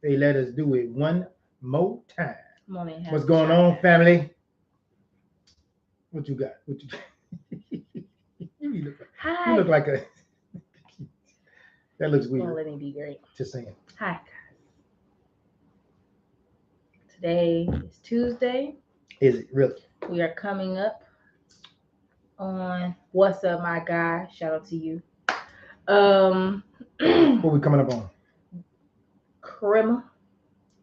they let us do it one more time. Morning What's has a going shot on, glass. family? What you got? What you you Hi. look like a that looks Gonna weird. let me be great. Just saying. Hi. Today is Tuesday. Is it really? We are coming up on What's Up, My Guy. Shout out to you. Um, What we coming up on? Crema.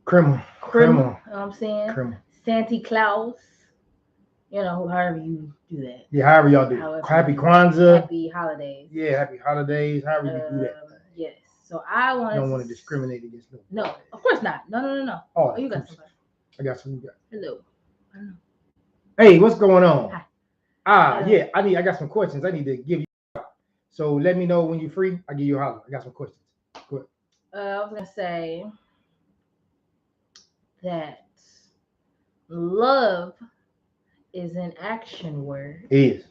Criminal. Crema. You Criminal. know what I'm saying? Criminal. Santa Claus. You know, however you do that. Yeah, however y'all do. However Happy you do. Kwanzaa. Happy holidays. Yeah, happy holidays. However you do that. Yes. So I want I don't want to discriminate against them. No, of course not. No. Oh, You got somebody. I got some. You got. Hello. I don't know. Hey, what's going on? Hi. Yeah, I got some questions. I need to give you. So let me know when you're free. I'll give you a holler. I got some questions. Go ahead. I was gonna say that love is an action word. It is.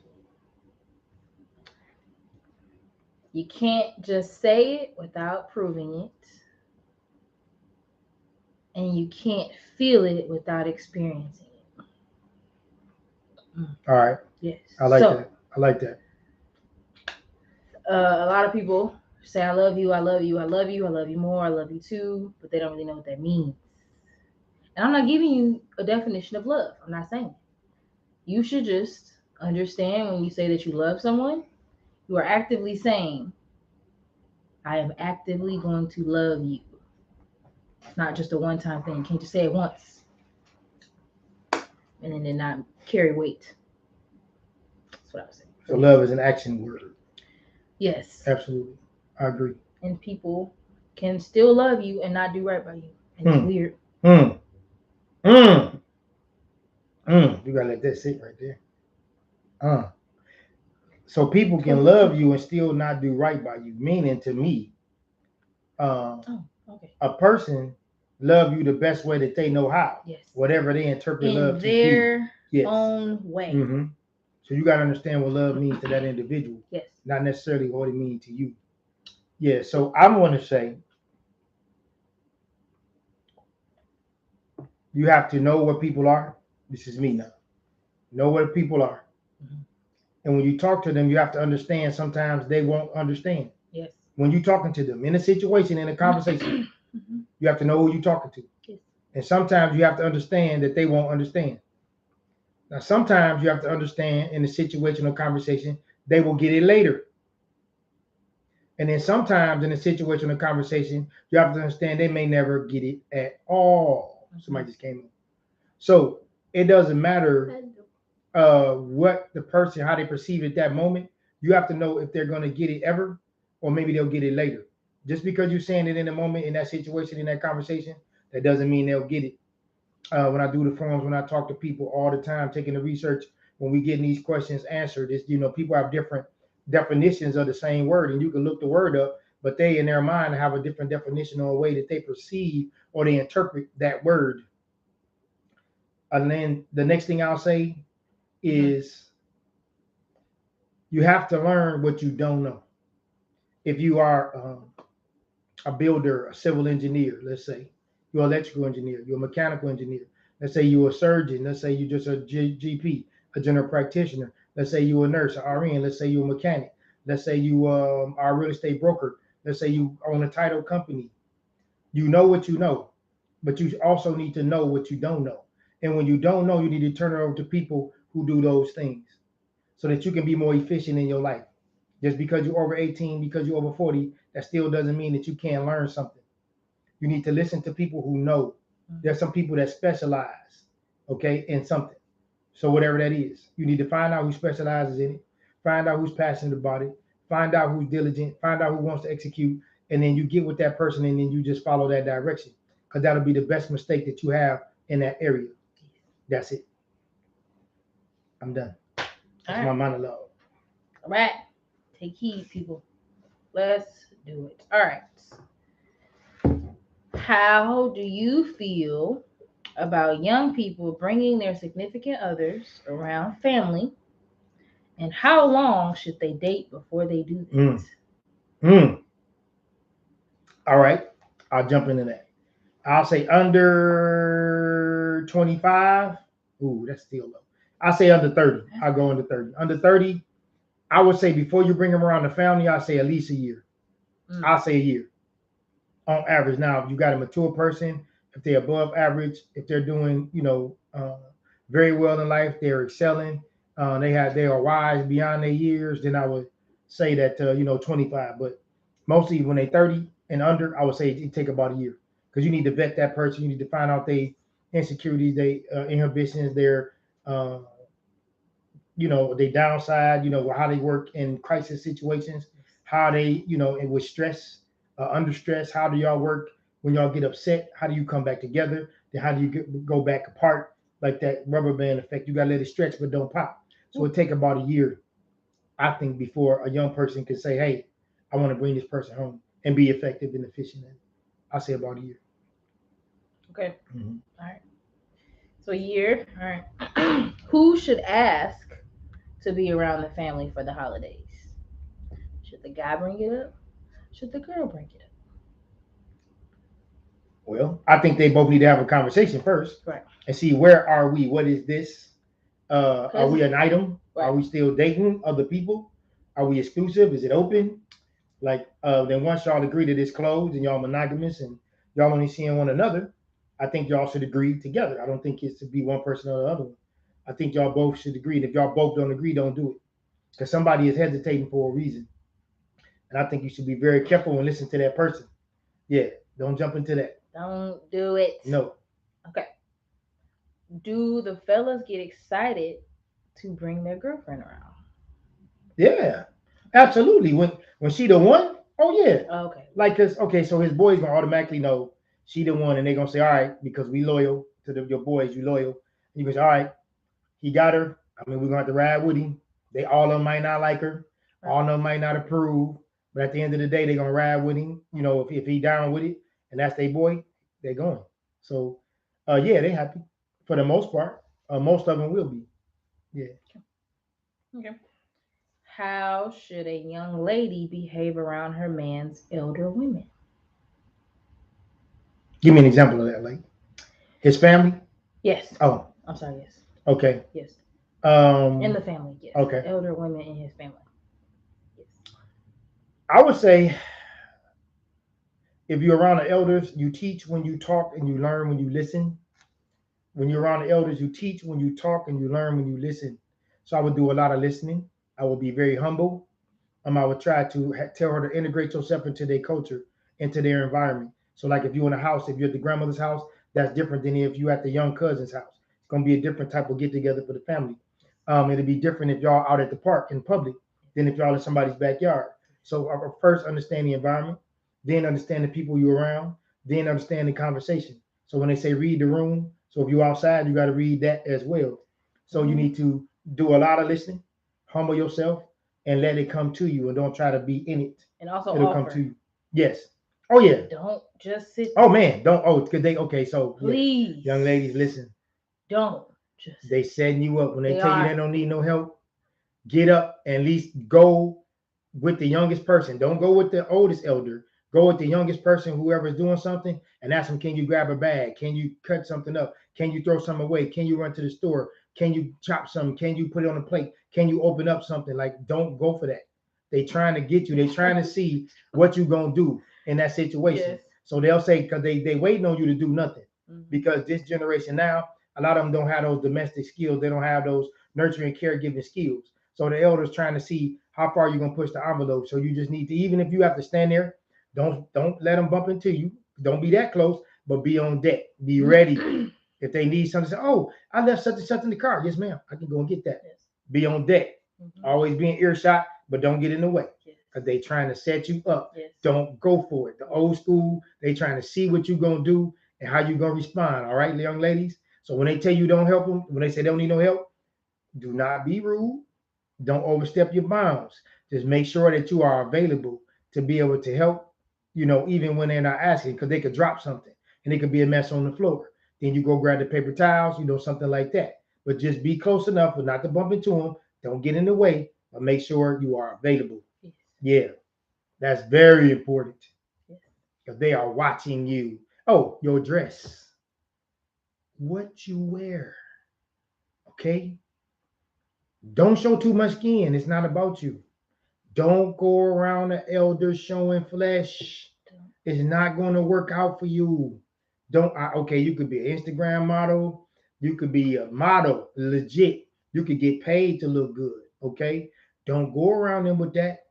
You can't just say it without proving it. And you can't feel it without experiencing it. All right. Yes. I like that. I like that. A lot of people say, I love you, I love you, I love you, I love you more, I love you too, but they don't really know what that means. And I'm not giving you a definition of love. I'm not saying it. You should just understand when you say that you love someone, you are actively saying, I am actively going to love you. It's not just a one-time thing. You can't just say it once and then not carry weight. That's what I was saying. So love is an action word. Yes. Absolutely. I agree. And people can still love you and not do right by you. And it's weird. You gotta let that sit right there. So people can love you and still not do right by you. Meaning to me, Okay. a person love you the best way that they know how. Yes. Whatever they interpret In love to their be. Yes. own way. Mm-hmm. So you gotta understand what love means to that individual. Yes. Not necessarily what it means to you. Yeah. So I'm gonna say you have to know what people are. This is me now. Know what people are. Mm-hmm. And when you talk to them, you have to understand sometimes they won't understand. Yes. When you're talking to them in a situation, in a conversation, Mm-hmm. you have to know who you're talking to. Yes. And sometimes you have to understand that they won't understand. Now, sometimes you have to understand in a situation or conversation, they will get it later. And then sometimes in a situation or conversation, you have to understand they may never get it at all. Mm-hmm. Somebody just came in. So it doesn't matter what the person, how they perceive it at that moment. You have to know if they're going to get it ever, or maybe they'll get it later. Just because you're saying it in the moment, in that situation, in that conversation, that doesn't mean they'll get it. When I do the forums, when I talk to people all the time, taking the research, when we getting these questions answered, it's, people have different definitions of the same word, and you can look the word up, but they in their mind have a different definition or a way that they perceive or they interpret that word. And then the next thing I'll say is you have to learn what you don't know. If you are a builder, a civil engineer, let's say, you're an electrical engineer, you're a mechanical engineer, let's say you're a surgeon, let's say you're just a GP, a general practitioner, let's say you're a nurse, an RN, let's say you're a mechanic, let's say you are a real estate broker, let's say you own a title company. You know what you know, but you also need to know what you don't know. And when you don't know, you need to turn it over to people who do those things so that you can be more efficient in your life. Just because you're over 18, because you're over 40, that still doesn't mean that you can't learn something. You need to listen to people who know. There's some people that specialize, okay, in something. So whatever that is, you need to find out who specializes in it, find out who's passionate about it, find out who's diligent, find out who wants to execute, and then you get with that person and then you just follow that direction. Because that'll be the best mistake that you have in that area. That's it. I'm done. That's my monologue. All right. Take heed, people. Let's do it. All right. How do you feel about young people bringing their significant others around family? And how long should they date before they do that? All right. I'll jump into that. I'll say under 25. Ooh, that's still low. I'll say under 30. I'll go under 30. Under 30, I would say before you bring them around the family, I'll say at least a year. I'll say a year on average. Now, if you got a mature person, if they're above average, if they're doing, very well in life, they're excelling, they are wise beyond their years, then I would say that 25. But mostly when they're 30 and under, I would say it take about a year because you need to vet that person. You need to find out their insecurities, they inhibitions, their uh, they downside, how they work in crisis situations, how they, and with stress, under stress, how do y'all work when y'all get upset? How do you come back together? Then how do you go back apart? Like that rubber band effect. You gotta let it stretch, but don't pop. So it take about a year, I think, before a young person can say, "Hey, I want to bring this person home and be effective and efficient." I say about a year. Okay. Mhm. All right. So a year. All right. Who should ask to be around the family for the holidays? Should the guy bring it up? Should the girl bring it Well, I think they both need to have a conversation first up? Right. and see where are we? What is this? Are 'Cause- we an item? right. Are we still dating other people? Are we exclusive? Is it open? Like, then once y'all agree that it's closed and y'all monogamous and y'all only seeing one another, I think y'all should agree together. I don't think it's to be one person or the other one. I think y'all both should agree. And if y'all both don't agree, don't do it because somebody is hesitating for a reason. And I think you should be very careful and listen to that person. Yeah, don't jump into that. Don't do it. No. Okay. Do the fellas get excited to bring their girlfriend around? Yeah, absolutely. When she the one, oh yeah. Okay. Like, cause okay, so his boys gonna automatically know she the one, and they gonna say, all right, because we loyal to your boys, you loyal. And he goes, all right, he got her. I mean, we're gonna have to ride with him. They all of them might not like her, all of them might not approve, but at the end of the day, they're gonna ride with him. If he down with it, and that's their boy, they're going. So, yeah, they happy for the most part. Most of them will be. Yeah. Okay. How should a young lady behave around her man's elder women? Give me an example of that, like his family. Yes. Oh, I'm sorry. Yes. okay. Yes. Um, In the family. Yes. okay. Elder women in his family. Yes. I would say if you're around the elders, you teach when you talk and you learn when you listen. When you're around the elders, you teach when you talk and you learn when you listen. So I would do a lot of listening. I would be very humble. I would try to tell her to integrate yourself into their culture, into their environment. So, like if you're in a house, if you're at the grandmother's house, that's different than if you're at the young cousin's house. It's gonna be a different type of get together for the family. It'll be different if y'all out at the park in public than if y'all in somebody's backyard. So, first understand the environment, then understand the people you're around, then understand the conversation. So when they say read the room, so if you're outside, you got to read that as well. So you need to do a lot of listening, humble yourself, and let it come to you, and don't try to be in it. And also It'll offer. come to you. Yes. Oh yeah. Don't just sit. Oh man. Don't. Oh, because they. Okay. So Please. yeah, young ladies, listen. Don't just. They setting you up when they tell are. you they don't need no help. Get up and at least go with the youngest person. Don't go with the oldest elder. Go with the youngest person, whoever's doing something, and ask them, can you grab a bag? Can you cut something up? Can you throw something away? Can you run to the store? Can you chop something? Can you put it on a plate? Can you open up something? Like, don't go for that. They trying to get you. They trying to see what you gonna do in that situation. Yes. So they'll say, because they waiting on you to do nothing. Because this generation now, a lot of them don't have those domestic skills. They don't have those nurturing, caregiving skills. So the elders trying to see how far you're gonna push the envelope. So you just need to, even if you have to stand there, don't let them bump into you. Don't be that close, but be on deck. Be ready. If they need something, say, "Oh, I left such and such in the car." Yes, ma'am. I can go and get that. Yes. Be on deck. Always be in earshot, but don't get in the way. Yes. Because they trying to set you up. Yes. Don't go for it. The old school, they trying to see what you gonna do and how you gonna respond. All right, young ladies. So when they tell you don't help them, when they say they don't need no help, do not be rude. Don't overstep your bounds. Just make sure that you are available to be able to help, even when they're not asking, because they could drop something and it could be a mess on the floor. Then you go grab the paper towels, something like that. But just be close enough, but not to bump into them. Don't get in the way, but make sure you are available. Yes. Yeah, that's very important Yes. because they are watching you. Oh, your dress, what you wear. Okay, don't show too much skin. It's not about you. Don't go around the elders showing flesh. It's not going to work out for you. Don't okay, you could be an Instagram model, you could be a model, legit. You could get paid to look good. Okay. Don't go around them with that.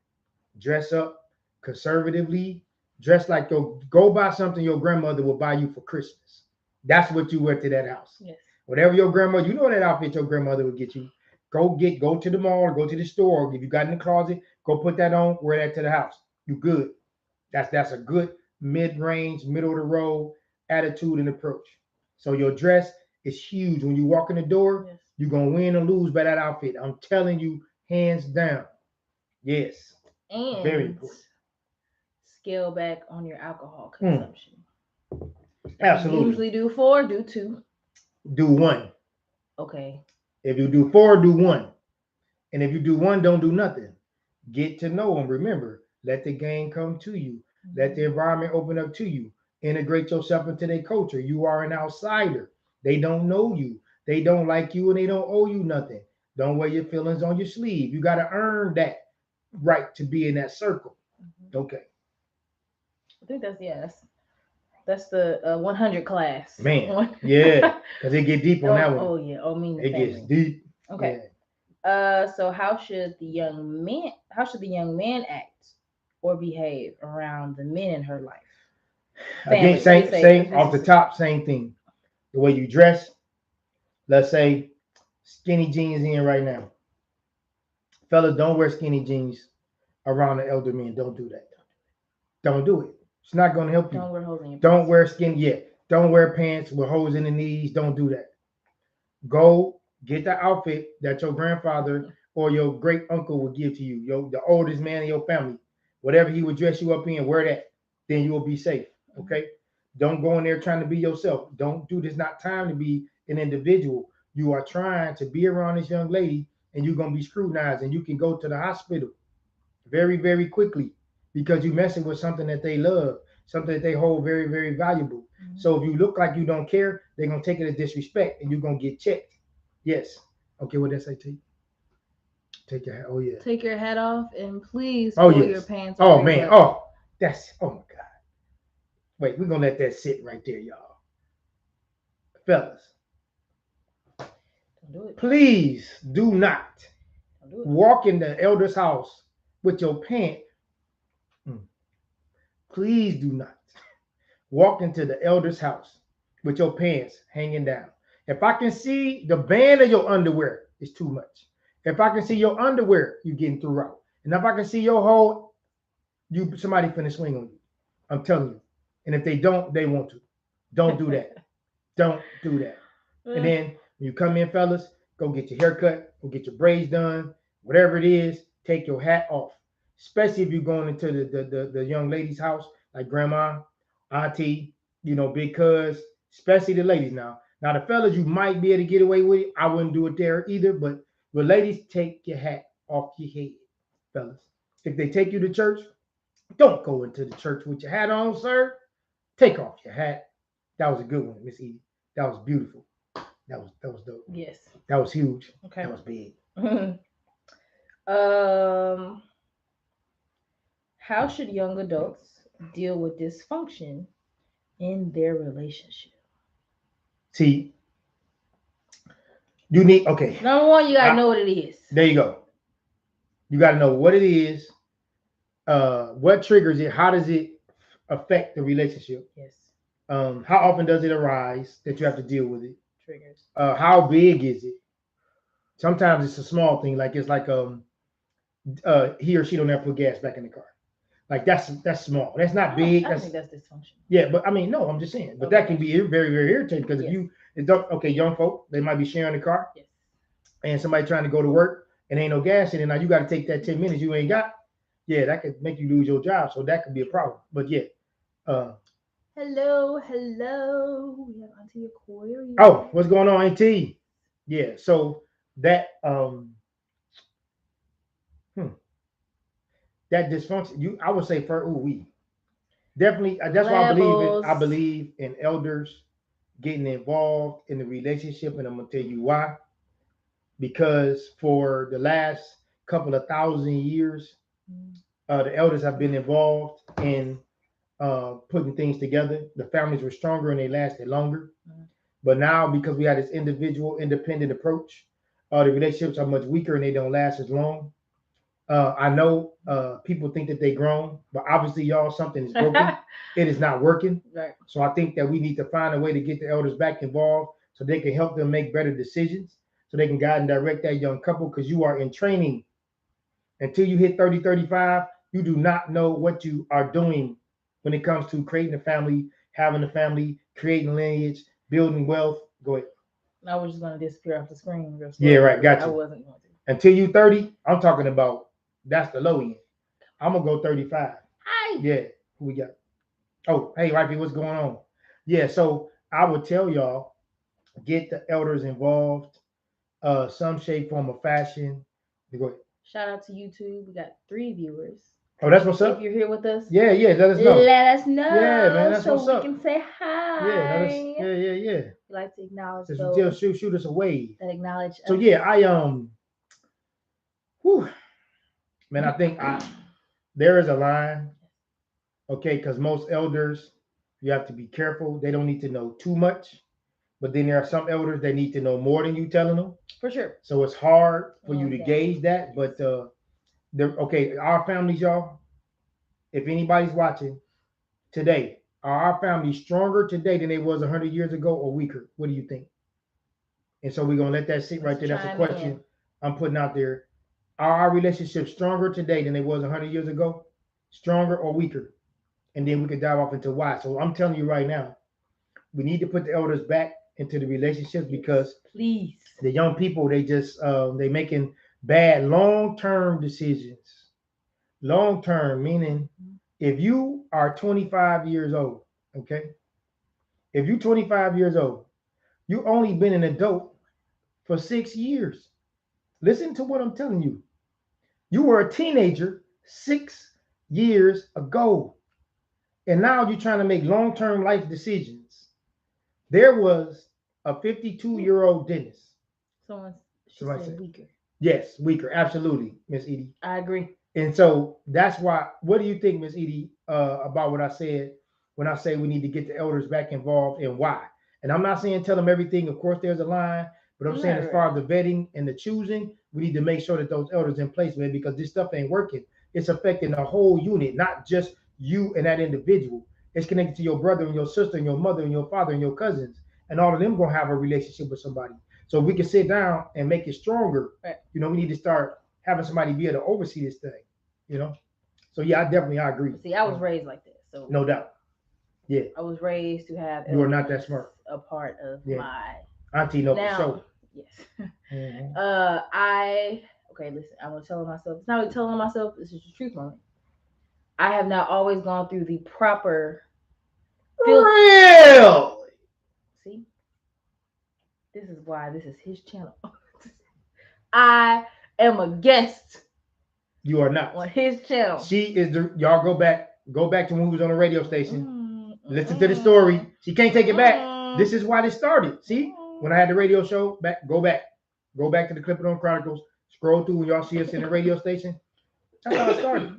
Dress up conservatively. Dress like go buy something your grandmother will buy you for Christmas. That's what you wear to that house. Yes. Whatever your grandmother, you know that outfit your grandmother would get you. Go to the mall, go to the store. If you got in the closet, go put that on, wear that to the house. You good. That's a good mid-range, middle of the road attitude and approach. So your dress is huge. When you walk in the door, Yes. you're gonna win or lose by that outfit. I'm telling you, hands down. Yes. Very And important. scale back on your alcohol Mm. consumption. You Absolutely. usually do 4, do 2. Do one. Okay. If you do 4, do one. And if you do one, don't do nothing. Get to know them. Remember, let the game come to you. Let the environment open up to you. Integrate yourself into their culture. You are an outsider. They don't know you. They don't like you and they don't owe you nothing. Don't wear your feelings on your sleeve. You got to earn that right to be in that circle. Okay. I think that's the 100 class. Man. Yeah. Because it get deep on that one. Oh yeah. Oh, me and the It family. gets deep. Okay. Yeah. So how should the young man act or behave around the men in her life? Again, same off the top, same thing. The way you dress. Let's say skinny jeans in right now. Fellas, don't wear skinny jeans around the elder men. Don't do that. Don't do it. It's not going to help you. Don't wear holes in your pants. Don't wear skin. Yeah. Don't wear pants with holes in the knees. Don't do that. Go get the outfit that your grandfather or your great uncle would give to you. The oldest man in your family. Whatever he would dress you up in, wear that. Then you will be safe. Okay. Don't go in there trying to be yourself. Don't do this. Not time to be an individual. You are trying to be around this young lady and you're going to be scrutinized and you can go to the hospital very, very quickly because you're messing with something that they love, something that they hold very, very valuable. So if you look like you don't care, they're going to take it as disrespect and you're going to get checked. Yes. Okay, what did that say to you? Take your hat. Oh, yeah. Take your hat off and please pull your pants off. Oh, man. Oh, oh, my God. Wait, we're going to let that sit right there, y'all. Fellas, don't do it. Please do not walk in the elder's house with your pants. Please do not walk into the elder's house with your pants hanging down. If I can see the band of your underwear, it's too much. If I can see your underwear, you're getting through out. And if I can see your whole, somebody finna swing on you. I'm telling you. And if they don't, they want to. Don't do that. Don't do that. And then when you come in, fellas, go get your haircut, go get your braids done, whatever it is, take your hat off. Especially if you're going into the young lady's house, like grandma, auntie, big cuz, especially the ladies now. Now the fellas, you might be able to get away with it. I wouldn't do it there either, but the ladies, take your hat off your head, fellas. If they take you to church, don't go into the church with your hat on, sir. Take off your hat. That was a good one, Miss Edie. That was beautiful. That was dope. Yes. That was huge. Okay. That was big. How should young adults deal with dysfunction in their relationship? See, you need Number one, you gotta know what it is. There you go. You gotta know what it is, what triggers it, how does it affect the relationship? Yes. How often does it arise that you have to deal with it? Triggers. How big is it? Sometimes it's a small thing, like it's like he or she don't ever put gas back in the car. Like that's small. That's not big. I think that's dysfunction. Yeah, but I mean, no, I'm just saying. But that can be very, very irritating because if young folk, they might be sharing the car, and somebody trying to go to work and ain't no gas in it. Now you got to take that 10 minutes you ain't got. Yeah, that could make you lose your job. So that could be a problem. But yeah. Hello. We have Auntie Aquarius. Oh, what's going on, Auntie? Yeah. So that that dysfunction, I would say for definitely. That's why I believe in. Levels. I believe in elders getting involved in the relationship, and I'm gonna tell you why. Because for the last couple of thousand years, the elders have been involved in putting things together. The families were stronger and they lasted longer. But now, because we have this individual, independent approach, the relationships are much weaker and they don't last as long. I know people think that they grown, but obviously, y'all, something is broken. It is not working. Right. So I think that we need to find a way to get the elders back involved so they can help them make better decisions, so they can guide and direct that young couple, because you are in training. Until you hit 30, 35, you do not know what you are doing when it comes to creating a family, having a family, creating lineage, building wealth. Go ahead. I was just gonna disappear off the screen. Yeah, right. Got you. I wasn't going to. Until you 30, I'm talking about that's the low end. I'm gonna go 35. Hi. Yeah, who we got? Oh, hey, Rifey, what's going on? Yeah, so I would tell y'all, get the elders involved, some shape, form, or fashion. Go ahead. Shout out to YouTube. We got 3 viewers. Oh, that's what's up. If you're here with us, Yeah, let us know. Let us know. Yeah, man, that's so what's we up. can say hi. Yeah. We like to acknowledge Just those shoot us a wave. that acknowledge So us. yeah, man, I think there is a line, okay, because most elders, you have to be careful. They don't need to know too much, but then there are some elders that need to know more than you telling them. For sure. So it's hard for you to Okay. gauge that. But okay, our families, y'all. If anybody's watching today, are our families stronger today than they was 100 years ago or weaker? What do you think? And so we're gonna let that sit right there. That's a question I'm putting out there. Are our relationships stronger today than they was 100 years ago? Stronger or weaker? And then we could dive off into why. So I'm telling you right now, we need to put the elders back into the relationships, because please, the young people, they just they making bad long-term decisions. Long-term meaning, if you are 25 years old, okay, if you're 25 years old, you only been an adult for 6 years. Listen to what I'm telling you. You were a teenager 6 years ago, and now you're trying to make long-term life decisions. There was a 52-year-old dentist. Someone said weaker. Yes, weaker. Absolutely, Miss Edie. I agree. And so that's why. What do you think, Miss Edie, about what I said when I say we need to get the elders back involved, and why? And I'm not saying tell them everything. Of course, there's a line, but I'm saying as far as the vetting and the choosing, we need to make sure that those elders in place, man, because this stuff ain't working. It's affecting the whole unit, not just you and that individual. It's connected to your brother and your sister and your mother and your father and your cousins, and all of them gonna have a relationship with somebody. So we can sit down and make it stronger. Right. You know, we need to start having somebody be able to oversee this thing. You know, so yeah, I agree. See, I was raised like that, so no doubt. Yeah, I was raised to have. You are not that smart. A part of my auntie know for sure. Yes. Okay. Listen, I'm gonna tell myself. It's not really telling myself. This is the truth moment. I have not always gone through the proper. Really? See, this is why this is his channel. I am a guest. You are not on his channel. She is the. Y'all go back to when we was on the radio station. Listen to the story. She can't take it back. This is why this started. See, when I had the radio show, go back to the Clipperton Chronicles. Scroll through when y'all see us in the radio station. That's how it started.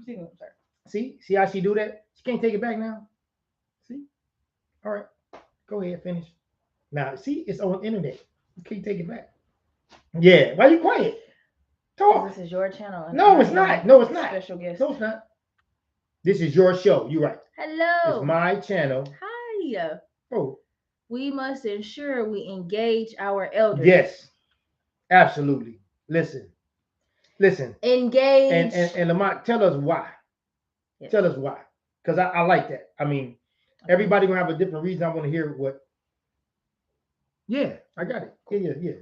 See how she do that? She can't take it back now. See? All right. Go ahead, finish. Now, see, it's on the internet. You can't take it back. Yeah. Why you quiet? Talk. This is your channel. No, it's not. No, it's not. Special guest. No, it's not. This is your show. You're right. Hello. It's my channel. Hi. Oh. We must ensure we engage our elders. Yes. Absolutely. Listen. Engage. And Lamont, tell us why. Yes. Tell us why. Because I like that. I mean, everybody gonna have a different reason. I want to hear what. Yeah, I got it. Yeah.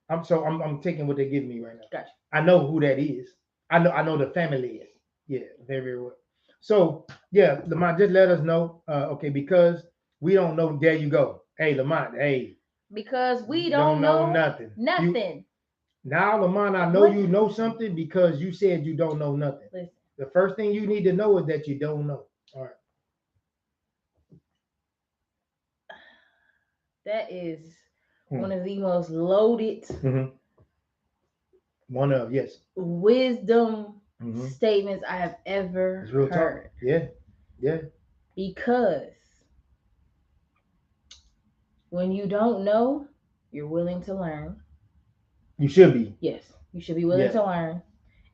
I'm taking what they give me right now. Gotcha. I know who that is. I know the family is. Yeah, very well. So yeah, Lamont, just let us know. Okay, because we don't know. There you go. Hey, Lamont. Hey. Because we don't know nothing. Nothing. Now, Lamont, I know you know something because you said you don't know nothing. Listen. The first thing you need to know is that you don't know. All right. That is one of the most loaded one of wisdom statements I have ever it's real heard. talk. Yeah. Because when you don't know, you're willing to learn. You should be. Yes, you should be willing to learn.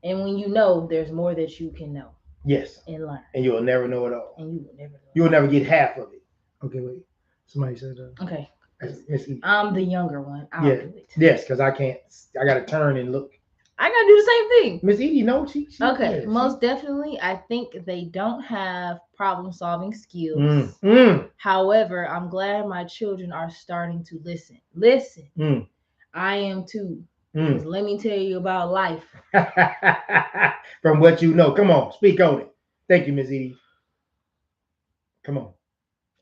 And when you know, there's more that you can know. Yes. And learn. And you'll never know it all. And you will never know. You'll never get half of it. Okay, wait. Somebody said that. Okay. Miss Edie. I'm the younger one. I'll do it. Yes, because I can't. I got to turn and look. I got to do the same thing. Miss Edie, no, she okay, most definitely. I think they don't have problem-solving skills. However, I'm glad my children are starting to listen. Listen. I am too. Because let me tell you about life. From what you know. Come on, speak on it. Thank you, Miss Edie. Come on.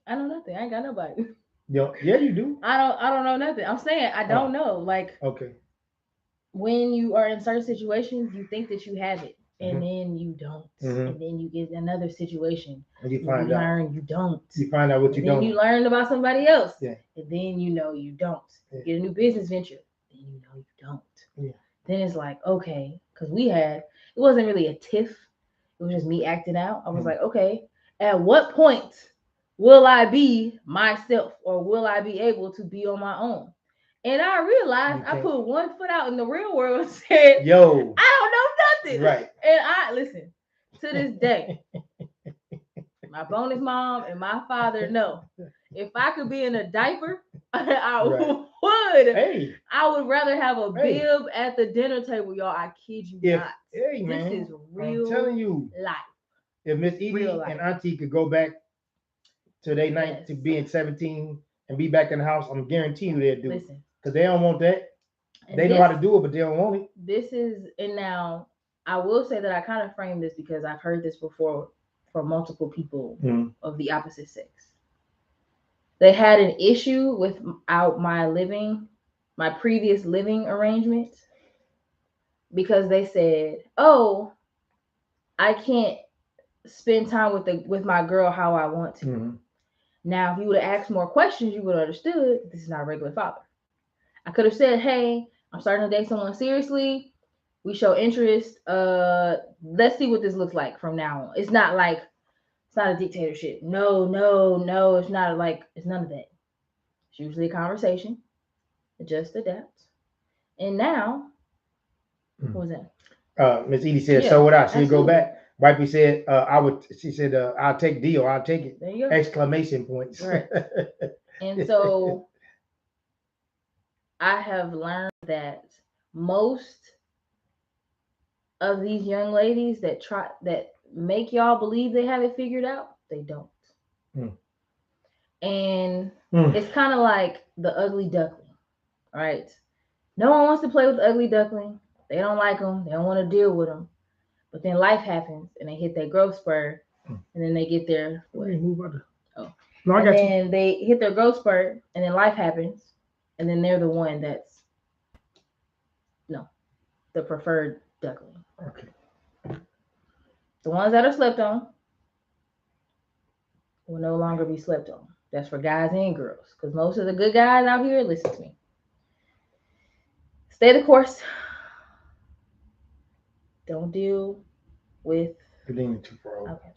I know nothing. I ain't got nobody. Yeah, you do. I don't know nothing. I'm saying I don't know. Like, okay. When you are in certain situations, you think that you have it, and then you don't, and then you get another situation, and you find out learn you don't. You find out what you don't. Then you learn about somebody else, and then you know you don't. You get a new business venture, then you know you don't. Then it's like, okay, because it wasn't really a tiff. It was just me acting out. I was like, okay, at what point will I be myself, or will I be able to be on my own? And I realized I put one foot out in the real world and said, yo, I don't know nothing. Right. And I listen to this day. My bonus mom and my father know. If I could be in a diaper, I would. Hey. I would rather have a bib at the dinner table, y'all. I kid you not. Hey, man. This is real. I'm telling you. Life. If Miss Edie and Auntie could go back to their night to being 17 and be back in the house, I'm guaranteeing you they'll do it. Because they don't want that. And they know how to do it, but they don't want it. This is, and now I will say that I kind of framed this because I've heard this before from multiple people of the opposite sex. They had an issue with my previous living arrangement, because they said, "Oh, I can't spend time with my girl how I want to." Now, if you would have asked more questions, you would have understood this is not a regular father. I could have said, "Hey, I'm starting to date someone seriously. We show interest. Let's see what this looks like from now on." It's not a dictatorship. No. It's not it's none of that. It's usually a conversation. Just adapt. And now, what was that? Miss Edie said, "So would I." She'd go back. Wifey said, She said, "I'll take deal. I'll take it." There you go. Exclamation points. Right. And so I have learned that most of these young ladies that make y'all believe they have it figured out, they don't. And it's kind of like the ugly duckling, right? No one wants to play with the ugly duckling. They don't like them. They don't want to deal with them. But then life happens, and they hit their growth spurt, and then they get their then they hit their growth spurt, and then life happens, and then they're the one that's the preferred duckling. Okay. The ones that are slept on will no longer be slept on. That's for guys and girls, because most of the good guys out here, listen to me. Stay the course. Don't deal with. You're leaning too far over. Okay.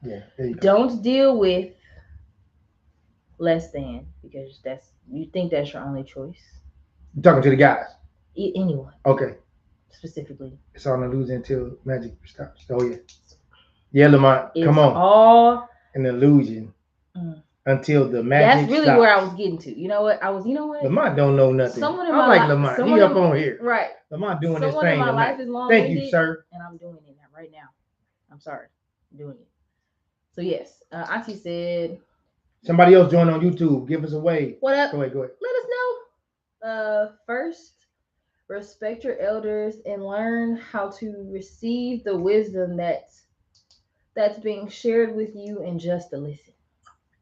Yeah. There you go. Don't deal with less than, because you think that's your only choice. You're talking to the guys. Anyone. Okay. Specifically. It's on the lose until magic stops. Oh yeah. Yeah, Lamont. Come on. All an illusion until the magic. That's really stops. Where I was getting to. You know what? Lamont don't know nothing. Someone in I like Lamont. He up on here. Right. Lamont doing this thing. In my life is long. Thank you, sir. And I'm doing it right now. I'm sorry. I'm doing it. So yes, Auntie said. Somebody else joined on YouTube. Give us a wave. What up? Go ahead. Let us know. First, respect your elders and learn how to receive the wisdom that's being shared with you, and just to listen.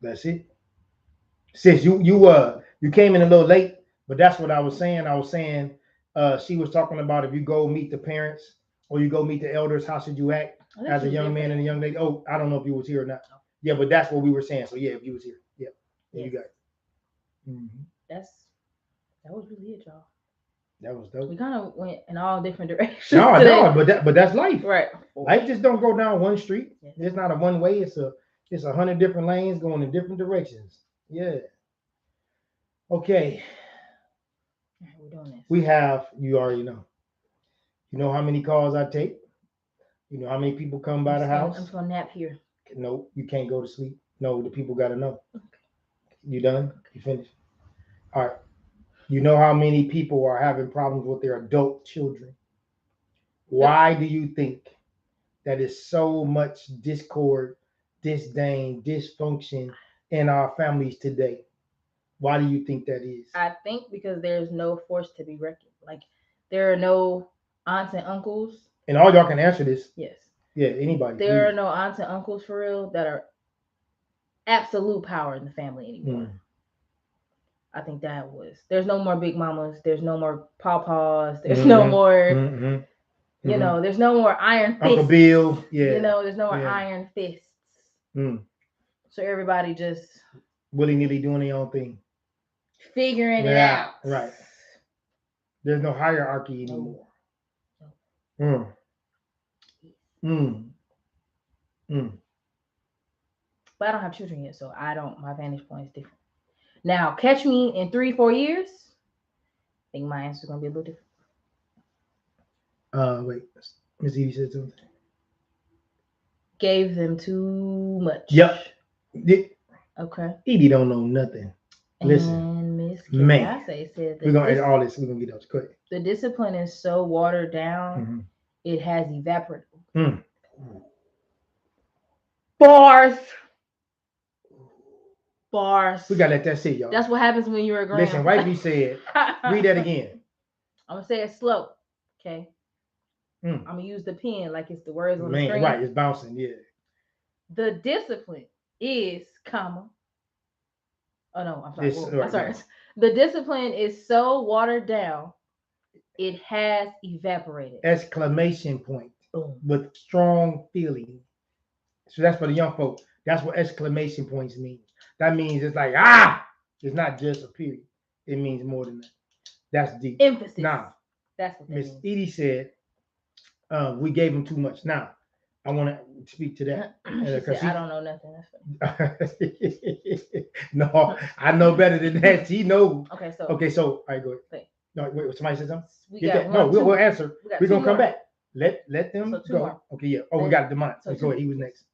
That's it. Sis, you came in a little late, but that's what I was saying. I was saying she was talking about if you go meet the parents or you go meet the elders, how should you act as a young man and a young lady? Oh, I don't know if you was here or not. Yeah, but that's what we were saying. So yeah, if you was here, yeah, you got it. That was really it, y'all. That was dope. We kind of went in all different directions. No, today. no, but that's life. Right. Life just don't go down one street. Yes. It's not a one way. It's 100 different lanes going in different directions. Yeah. Okay. We're doing this. We have. You already know. You know how many calls I take. You know how many people come by the house. I'm just gonna nap here. No, you can't go to sleep. No, the people got to know. Okay. You done? You finished? All right. You know how many people are having problems with their adult children? Why do you think that is so much discord, disdain, dysfunction in our families today? Why do you think that is? I think because there's no force to be reckoned. Like there are no aunts and uncles. And all y'all can answer this. Yes. Yeah, anybody. There are no aunts and uncles for real that are absolute power in the family anymore. I think there's no more big mamas, there's no more pawpaws, there's no more you know, there's no more iron fists. Uncle Bill, yeah. You know, there's no more iron fists. So everybody just willy-nilly doing their own thing. Figuring it out. Right. There's no hierarchy anymore. But I don't have children yet, so my vantage point is different. Now, catch me in 3-4 years. I think my answer is gonna be a little different. Wait, Miss Edie said something. Gave them too much. Yep. Okay. Edie don't know nothing. Listen, Miss man, said that we're gonna edit all this. We're gonna get those quick. The discipline is so watered down, it has evaporated. Bars. We gotta let that sit, y'all. That's what happens when you're a grandma. Listen, wifey said, read that again. I'm gonna say it slow, okay? I'm gonna use the pen like it's the words on the screen. Right, it's bouncing, yeah. The discipline is, comma. Oh no, I'm sorry. I'm sorry. The discipline is so watered down, it has evaporated. Exclamation point. Boom. With strong feeling. So that's for the young folk. That's what exclamation points mean. That means it's like, it's not just a period. It means more than that. That's deep. Emphasis. Now, that's what Miss Edie said, we gave him too much. Now, I want to speak to that. Said, I don't know nothing. That's funny. No, I know better than that. She knows. Okay, so. All right, go ahead. Wait. No, wait, somebody said something? We'll answer. We're going to come back. Let them go. More. Okay, yeah. Oh, we got Demont. So go ahead. He was next.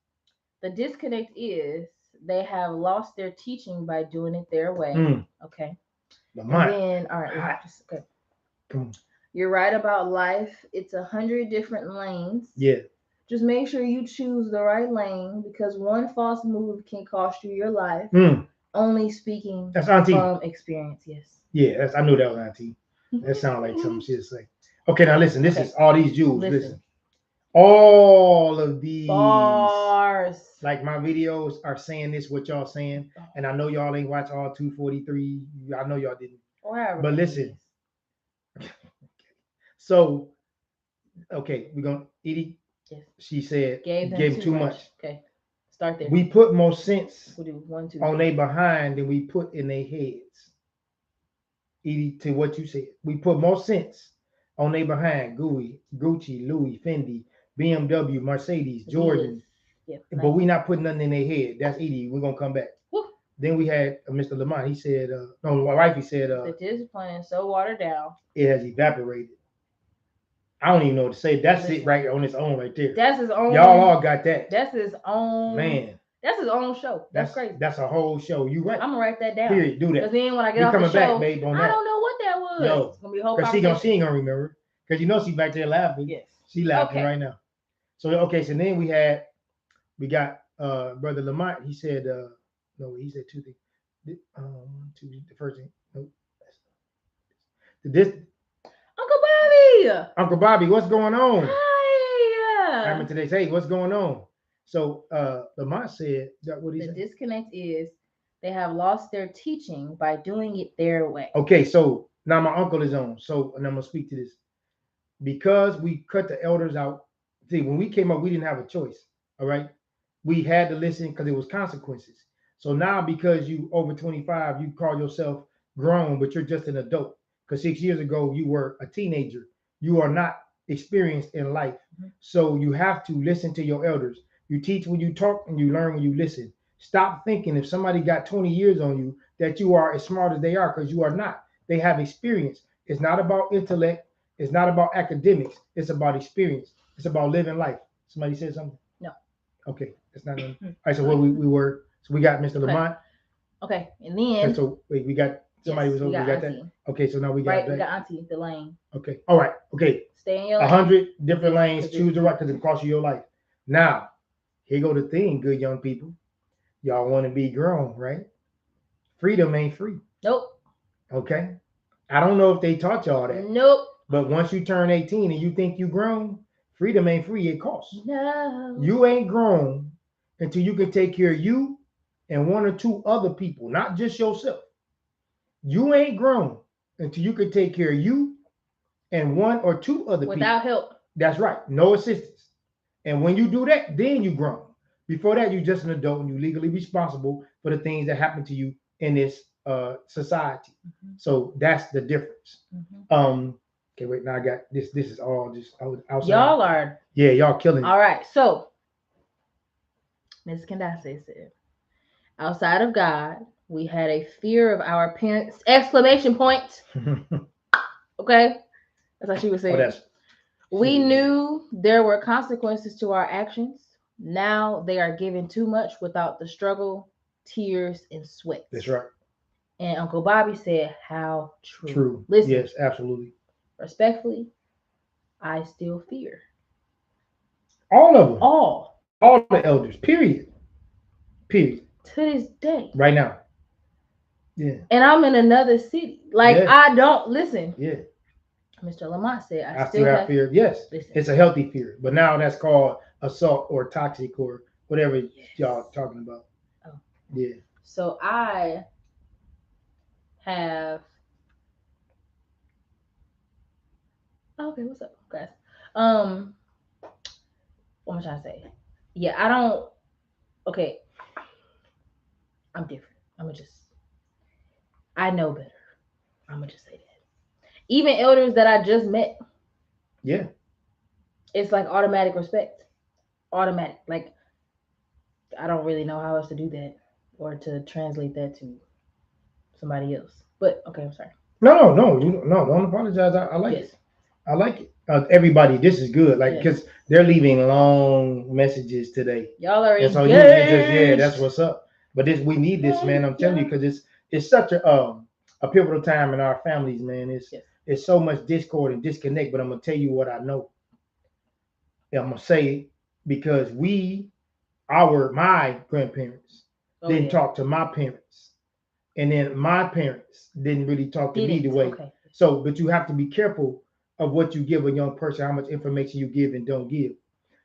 The disconnect is they have lost their teaching by doing it their way. Okay. Demont. Then, all right. Okay. Come on. You're right about life. It's 100 different lanes. Yeah. Just make sure you choose the right lane because one false move can cost you your life. Only speaking that's Auntie. From experience, yes. Yeah, I knew that was Auntie. That sounded like something she'd say. Okay, now listen. This is all these jewels. Listen. All of these bars. Like my videos are saying this, what y'all saying. And I know y'all ain't watch all 243. I know y'all didn't. But listen. So, okay, we're going to, Edie. Yes. She said, gave them too much. Okay, start there. We put more sense we'll do 1, 2, on their behind than we put in their heads. Edie, to what you said. We put more sense on their behind. Gucci, Louis, Fendi, BMW, Mercedes, Jordan. Yep, but we not putting nothing in their head. That's Edie. We're going to come back. Woo. Then we had Mr. Lamont. He said, my wife, he said, the discipline is so watered down. It has evaporated. I don't even know what to say. That's it right on its own right there. That's his own. Y'all all got that. That's his own. Man. That's his own show. That's crazy. That's a whole show. You right. I'm gonna write that down. Period. Do that. Because then when I get off the show, back, babe, on I don't know what that was. No. It's gonna be a whole Because she ain't gonna remember. Because you know she's back there laughing. Yes. She laughing right now. So so then we got Brother Lamont. He said no, he said two things. The first thing. Nope. Uncle Bobby, what's going on? Hi. I mean today, hey, what's going on? So Lamont said that what he said. The disconnect is they have lost their teaching by doing it their way. Okay, so now my uncle is on. So and I'm gonna speak to this. Because we cut the elders out. See, when we came up, we didn't have a choice. All right. We had to listen because it was consequences. So now because you over 25, you call yourself grown, but you're just an adult. Because 6 years ago you were a teenager. You are not experienced in life. So you have to listen to your elders. You teach when you talk and you learn when you listen. Stop thinking if somebody got 20 years on you that you are as smart as they are, because you are not. They have experience. It's not about intellect. It's not about academics. It's about experience. It's about living life. Somebody said something? No. Okay. That's not all right. So what we were, so we got Mr. Okay. Lamont. Okay. And then. And so wait, we got somebody was over. We got that. Okay. So now we got right. that. We got Auntie the lane. Okay. All right. Okay. Stay in your 100 different lanes. Choose the right because it costs you your life. Now, here go the thing, good young people. Y'all want to be grown, right? Freedom ain't free. Nope. Okay. I don't know if they taught y'all that. Nope. But once you turn 18 and you think you grown, freedom ain't free. It costs. No. You ain't grown until you can take care of you and one or two other people, not just yourself. You ain't grown until you can take care of you and one or two other people. Without help. That's right. No assistance. And when you do that, then you grown. Before that, you're just an adult and you're legally responsible for the things that happen to you in this society. So that's the difference. Okay, wait. Now I got this. This is all just outside. Y'all are. Yeah, y'all killing it. All right. So, Ms. Candace said, outside of God, we had a fear of our parents! Exclamation point. Okay, that's what she was saying. We knew there were consequences to our actions. Now they are given too much without the struggle, tears, and sweat. That's right. And Uncle Bobby said, how true. True. Listen. Yes, absolutely. Respectfully, I still fear. All of them. All the elders. Period. To this day. Right now. Yeah. And I'm in another city. Like, yeah. I don't listen. Yeah. Mr. Lamont said, I still have fear. Yes. Listen. It's a healthy fear. But now that's called assault or toxic or whatever y'all talking about. Oh. Yeah. So I have. Okay, what's up, guys? What am I trying to say? Yeah, I don't. Okay, I'm different. I know better. I'm gonna just say that. Even elders that I just met. Yeah. It's like automatic respect. Automatic. Like, I don't really know how else to do that or to translate that to somebody else. But okay, I'm sorry. No, don't apologize. I like it. I like it. Everybody, this is good. Like, because they're leaving long messages today. Y'all are engaged. So yeah, that's what's up. But we need this, man. I'm telling you, because it's such a pivotal time in our families, man. It's so much discord and disconnect. But I'm gonna tell you what I know. I'm gonna say it because my grandparents didn't talk to my parents, and then my parents didn't really talk to me the way. Okay. So, but you have to be careful of what you give a young person, how much information you give and don't give.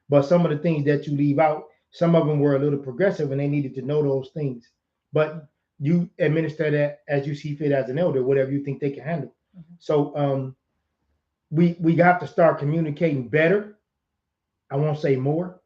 But some of the things that you leave out, some of them were a little progressive and they needed to know those things. But you administer that as you see fit as an elder, whatever you think they can handle. Mm-hmm. So we have to start communicating better. I won't say more,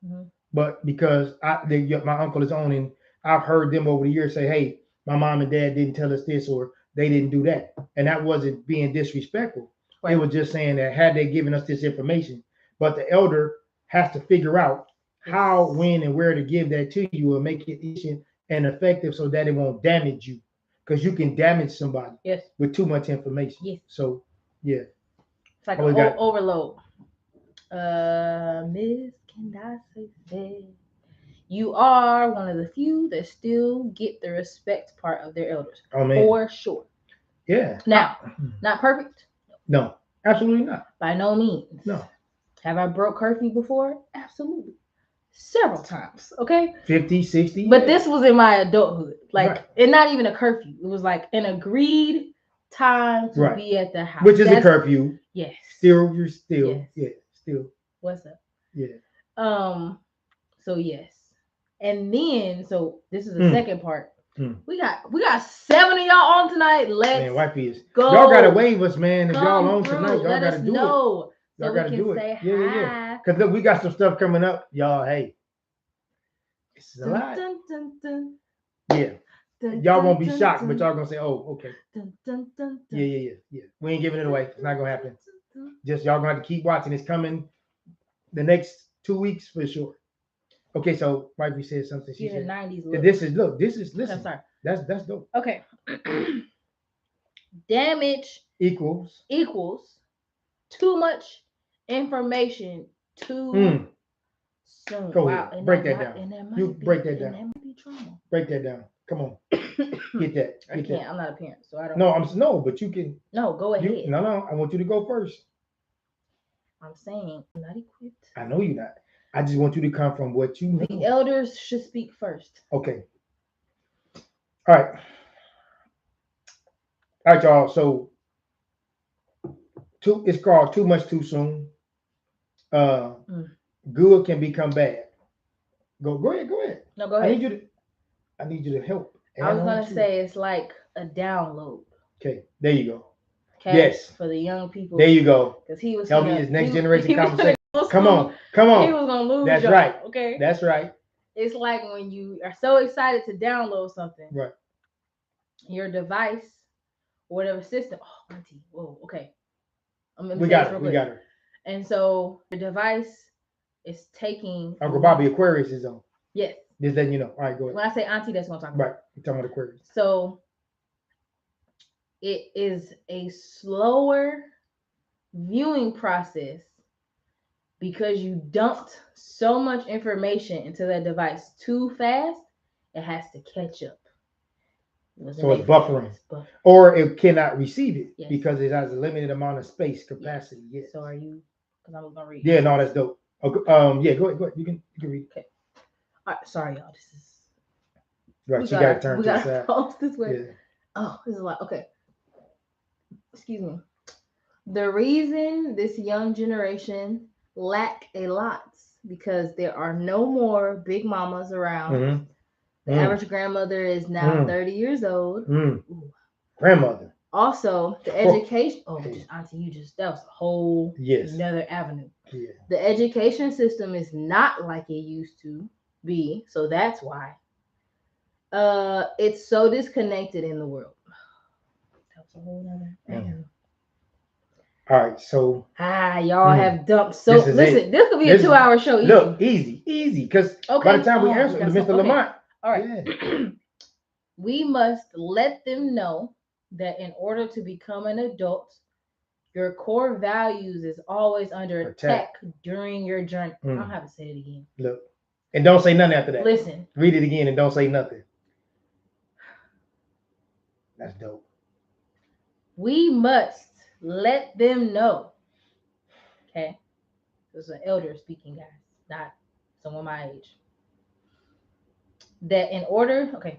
but because my uncle is on, and I've heard them over the years say, hey, my mom and dad didn't tell us this, or they didn't do that. And that wasn't being disrespectful. Right. It was just saying that had they given us this information, but the elder has to figure out how, when, and where to give that to you and make it efficient and effective so that it won't damage you. Because you can damage somebody with too much information. Yes. So, yeah. It's like an overload. Miss Candace said, you are one of the few that still get the respect part of their elders. Oh, man. For sure. Yeah. Now, not perfect? No, absolutely not. By no means. No. Have I broke curfew before? Absolutely. Several times. Okay. 50, 60. But this was in my adulthood. Like, and not even a curfew. It was like an agreed time to be at the house. Which is a curfew. Yes. Still. What's up? Yeah. So yes. And then, so this is the second part. We got 7 of y'all on tonight. Let's go. Y'all gotta wave us, man. If y'all on tonight, y'all gotta do it. Y'all gotta do it. Say hi. Because look, we got some stuff coming up, y'all. Hey, this is a lot. Yeah. Y'all won't be shocked, but y'all gonna say, "Oh, okay." Yeah. We ain't giving it away. It's not gonna happen. Just y'all gonna have to keep watching. It's coming the next 2 weeks for sure. Okay, so Wifey said something. She said, '90s that look. this is listen. I'm sorry. That's dope. Okay. Damage Equals too much information too soon. Go wow. ahead. Break that down. You break that down. That might be trauma. Break that down. Come on. Get that. I can't. I'm not a parent, so I don't. No, but you can. No, go ahead. No. I want you to go first. I'm saying I'm not equipped. I know you're not. I just want you to come from what you know. The elders should speak first. Okay. All right, y'all. So it's called Too Much Too Soon. Good can become bad. Go ahead. No, go ahead. I need you to help. I was gonna say it's like a download. Okay, there you go. Okay? Yes. For the young people. There you go. Because he was help me his next generation conversation. Come on. He was gonna lose. That's y'all, right. Okay. That's right. It's like when you are so excited to download something. Right. Your device, whatever system. Oh, auntie. Whoa. Okay. We got her. And so the device is taking. Uncle Bobby Aquarius is on. Yes. Just letting you know. All right, go ahead. When I say auntie, that's what I'm talking about. Right. You're talking about Aquarius. So it is a slower viewing process because you dumped so much information into that device too fast. It has to catch up. So it's buffering. Or it cannot receive it because it has a limited amount of space capacity. Yes. So are you? Because I was gonna read. Yeah, no, that's dope. Okay, yeah, go ahead. You can read. Okay. All right, sorry, y'all. This is right. You gotta turn to the side. Post this way. Yeah. Oh, this is a lot. Okay. Excuse me. The reason this young generation lack a lot because there are no more big mamas around. Mm-hmm. The average grandmother is now 30 years old. Grandmother. Also, the education. Auntie, that was a whole another avenue. Yeah. The education system is not like it used to be, so that's why. It's so disconnected in the world. That was a whole other avenue. All right, so y'all have dumped so. Listen, this could be a 2-hour show. Easy. Look, easy, because by the time we answer Mr. Lamont. All right. Yeah. We must let them know that in order to become an adult, your core values is always under attack during your journey. I don't have to say it again. Look, and don't say nothing after that. Listen. Read it again and don't say nothing. That's dope. We must let them know. Okay. This is an elder speaking, guys, not someone my age. That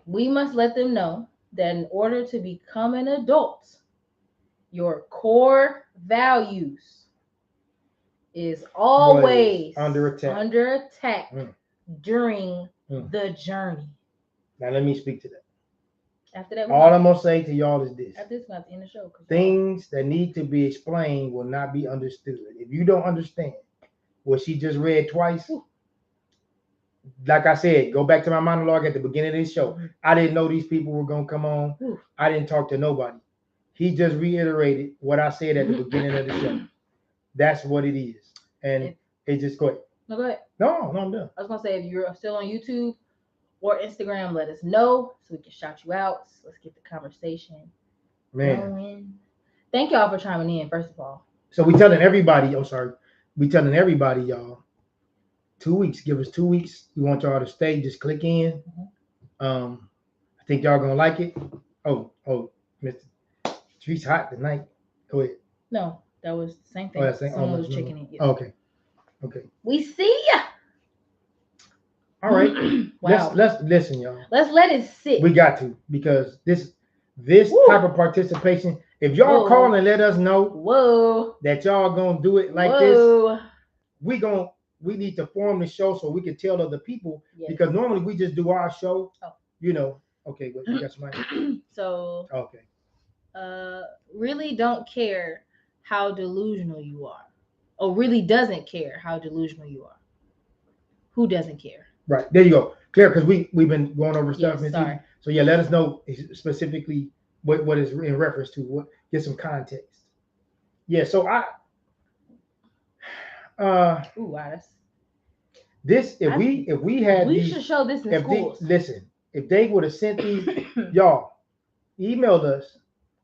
we must let them know that in order to become an adult, your core values is always under attack during the journey. Now let me speak to that. After that, all I'm gonna say to y'all is this: after this, we're at the end of the show. Things that need to be explained will not be understood. If you don't understand what she just read twice. Like I said, go back to my monologue at the beginning of this show. I didn't know these people were going to come on. I didn't talk to nobody. He just reiterated what I said at the beginning of the show. That's what it is. And it just, go ahead. No, go ahead. No, I'm done. I was going to say, if you're still on YouTube or Instagram, let us know so we can shout you out. Let's get the conversation going. Thank y'all for chiming in, first of all. So we telling everybody, y'all, 2 weeks. Give us 2 weeks. We want y'all to stay. Just click in. I think y'all gonna like it. Oh, Mr. Street's hot tonight. Go ahead. No, that was the same thing. Someone was checking in. Yeah. Okay. We see ya. All right. Wow. Let's listen, y'all. Let's let it sit. We got to, because this type of participation. If y'all call and let us know that y'all gonna do it like this, we need to form the show so we can tell other people, because normally we just do our show, Okay, well, you got somebody? So, really don't care how delusional you are, or really doesn't care how delusional you are. Who doesn't care? Right, there you go. Clear, because we've been going over stuff. Yes, Ms. sorry. Edie. So yeah, let us know specifically what is in reference to what. Get some context. Yeah. So Ooh, wow, that's this if we had we these, should show this in if schools. if they would have sent these, y'all emailed us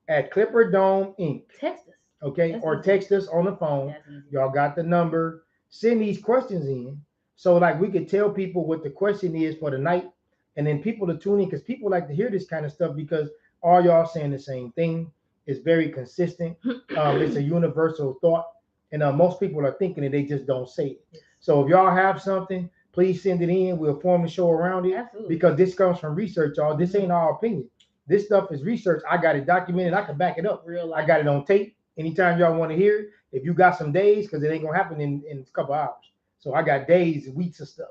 at Clipper Dome Inc. Text us. Okay, That's or easy. text us on the phone. That's easy. Y'all got the number. Send these questions in, so like we could tell people what the question is for the night, and then people to tune in because people like to hear this kind of stuff because all y'all saying the same thing. It's very consistent. It's a universal thought, and most people are thinking it. They just don't say it. Yes. So if y'all have something, please send it in. We'll form a show around it. Absolutely. Because this comes from research, y'all. This ain't our opinion. This stuff is research. I got it documented. I can back it up. Real life. I got it on tape. Anytime y'all want to hear it, if you got some days, because it ain't gonna happen in a couple hours. So I got days and weeks of stuff.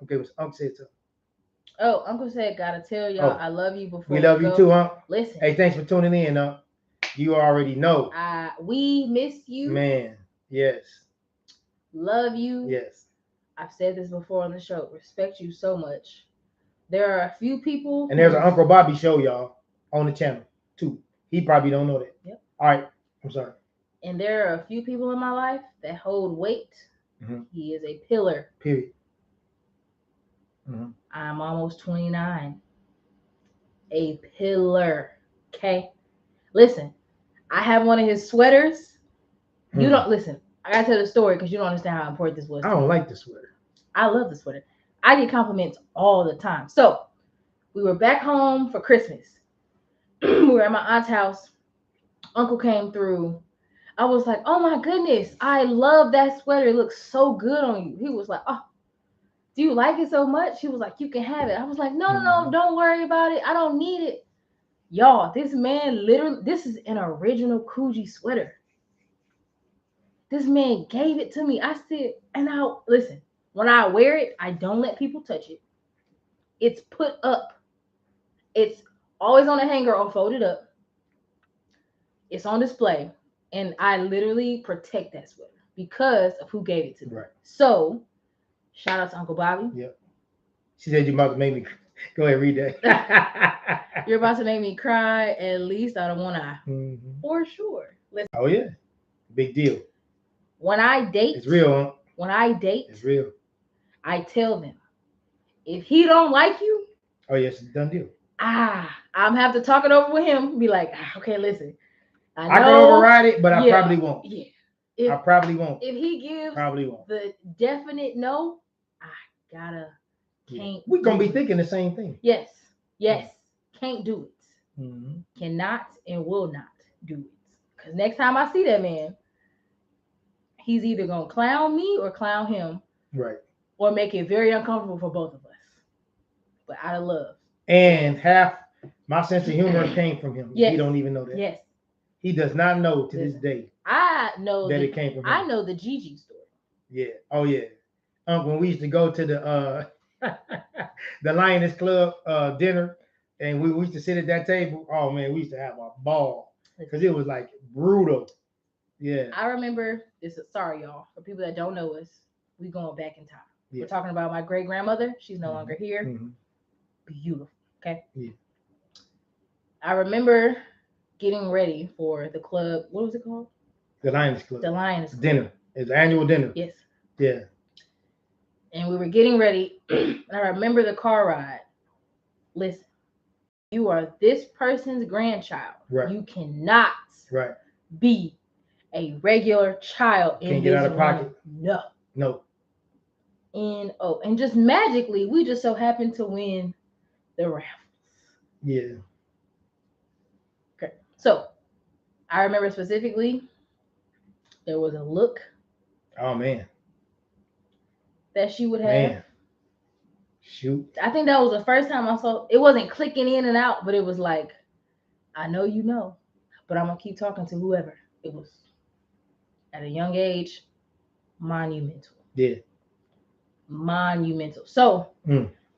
Okay, what Uncle said something. Oh, Uncle said, gotta tell y'all I love you before we love you too, Unc. Listen. Hey, thanks for tuning in, Unc. You already know. We miss you. Man, yes. Love you. Yes. I've said this before on the show. Respect you so much. There are a few people. And there's an Uncle Bobby show, y'all, on the channel too. He probably don't know that. Yep. All right. I'm sorry. And there are a few people in my life that hold weight. Mm-hmm. He is a pillar. Period. Mm-hmm. I'm almost 29. A pillar. Okay. Listen, I have one of his sweaters. You don't listen. I gotta tell the story because you don't understand how important this was. I don't like the sweater. I love the sweater. I get compliments all the time. So we were back home for Christmas. We were at my aunt's house. Uncle came through. I was like, oh my goodness, I love that sweater. It looks so good on you. He was like, oh, do you like it so much? He was like, you can have it. I was like, no, don't worry about it. I don't need it. Y'all, this man literally, this is an original Coogee sweater. This man gave it to me. I said, and now listen, when I wear it, I don't let people touch it. It's put up. It's always on a hanger or folded up. It's on display. And I literally protect that sweater because of who gave it to me. Right. So, shout out to Uncle Bobby. Yep. She said you're about to make me go ahead, read that. You're about to make me cry at least out of one eye. Mm-hmm. For sure. Listen. Oh yeah. Big deal. When I date, it's real, huh? When I date, it's real. I tell them, if he don't like you, oh yes, it's a done deal. I'm have to talk it over with him. Be like, okay, listen. I can override it, but I probably won't. Yeah. I probably won't. If he gives the definite no, I gotta can't. We're gonna be thinking the same thing. Yes. Can't do it. Mm-hmm. Cannot and will not do it. Because next time I see that man, he's either gonna clown me or clown him. Right. Or make it very uncomfortable for both of us. But out of love. And half my sense of humor came from him. Yes. He don't even know that. Yes. He does not know to this day. I know that it came from him. I know the Gigi story. Yeah. Oh yeah. When we used to go to the the Lioness Club dinner, and we used to sit at that table. Oh man, we used to have a ball because it was like brutal. Yeah. I remember this. Sorry, y'all. For people that don't know us, we going back in time. Yeah. We're talking about my great grandmother. She's no longer here. Mm-hmm. Beautiful. Okay. Yeah. I remember getting ready for the club. What was it called? The Lioness Club. The Lioness Club. Dinner. It's an annual dinner. Yes. Yeah. And we were getting ready. And I remember the car ride. Listen, you are this person's grandchild. Right. You cannot be a regular child in this. Can't get out of pocket. No. And just magically, we just so happened to win the raffles. Yeah. Okay. So I remember specifically there was a look. Oh man. That she would have. Man. Shoot. I think that was the first time I saw it. Wasn't clicking in and out, but it was like, I know you know, but I'm gonna keep talking to whoever. It was at a young age, monumental. Yeah. Monumental. So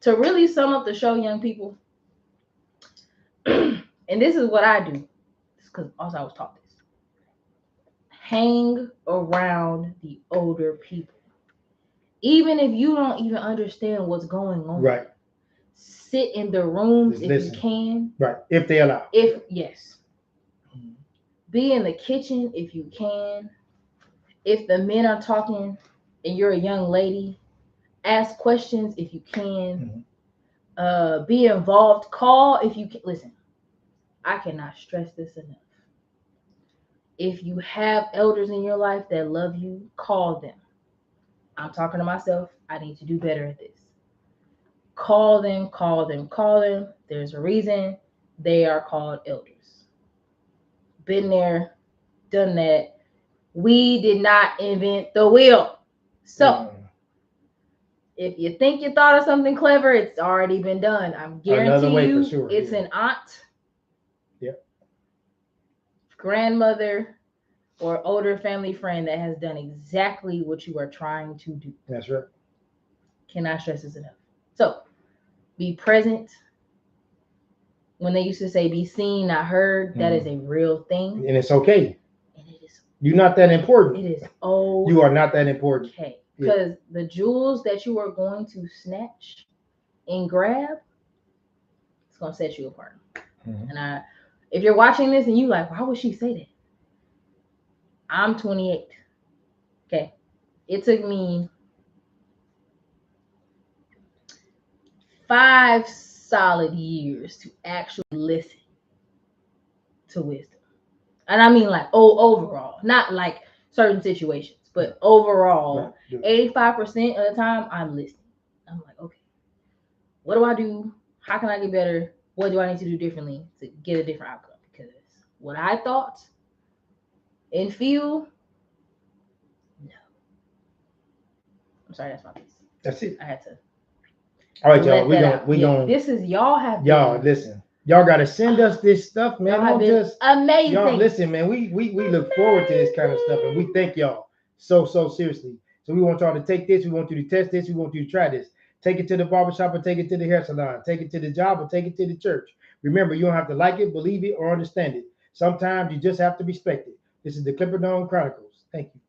to really sum up the show, young people, and this is what I do, because also I was taught this. Hang around the older people. Even if you don't even understand what's going on. Right. sit in the rooms Just if listen. you can. Right. If they allow. If yes. Be in the kitchen if you can. If the men are talking and you're a young lady, ask questions if you can. Be involved. Call if you can. Listen, I cannot stress this enough. If you have elders in your life that love you, call them. I'm talking to myself. I need to do better at this. Call them, call them, call them. There's a reason they are called elders. Been there, done that. We did not invent the wheel. So, if you think you thought of something clever, it's already been done. I'm guaranteeing you, sure. It's an aunt, Yep. grandmother, or older family friend that has done exactly what you are trying to do. That's right. Cannot stress this enough. So, be present. When they used to say be seen, not heard, that is a real thing. And it's okay. And it is. You're not that important. It is okay. You are not that important. Okay. Because the jewels that you are going to snatch and grab, it's going to set you apart. And if you're watching this and you like, why would she say that? I'm 28. Okay. It took me 5 solid years to actually listen to wisdom. And I mean like overall, not like certain situations, but overall, 85% of the time I'm listening. I'm like, okay, what do I do? How can I get better? What do I need to do differently to get a different outcome? Because what I thought and feel, no. I'm sorry, that's my piece. That's it. I had to. All right, y'all. We gonna. This is y'all listen. Y'all gotta send us this stuff, man. Don't just amazing. Y'all listen, man. We look forward to this kind of stuff, and we thank y'all so seriously. So we want y'all to take this. We want you to test this. We want you to try this. Take it to the barbershop or take it to the hair salon. Take it to the job or take it to the church. Remember, you don't have to like it, believe it, or understand it. Sometimes you just have to respect it. This is the Clipper Dome Chronicles. Thank you.